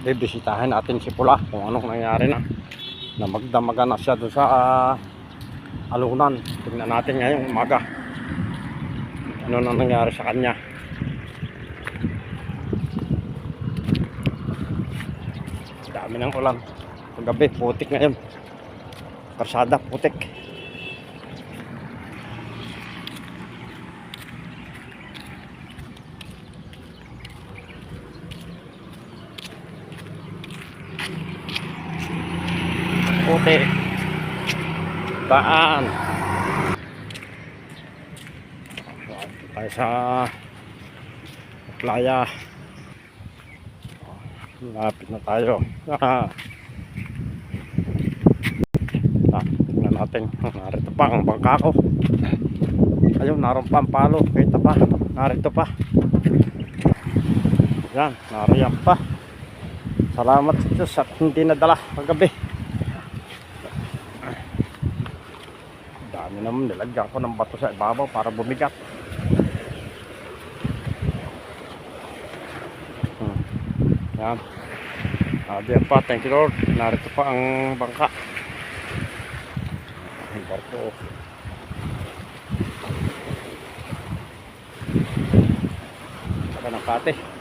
Bibisitahin natin si Pula kung anong nangyari na magdamagan na siya doon sa alunan. Tingnan natin ngayong umaga ano nang nangyari sa kanya. Dami ng ulan paggabi, putik ngayon, karsada putik. Putik daan tayo sa playa. Lapit na tayo. Tingnan natin. Narito pa ang bangka ko. Ayun, naroon pa ang palo. Kita pa, narito pa. Yan, nariyan pa. Salamat sa Diyos at hindi nadala kagabi. Dami naman, nilagyan ko ng bato sa ibabaw para bumigat. Yan. Diyan pa, thank you Lord. Narito pa ang bangka. Ang barko. Saka ng kate.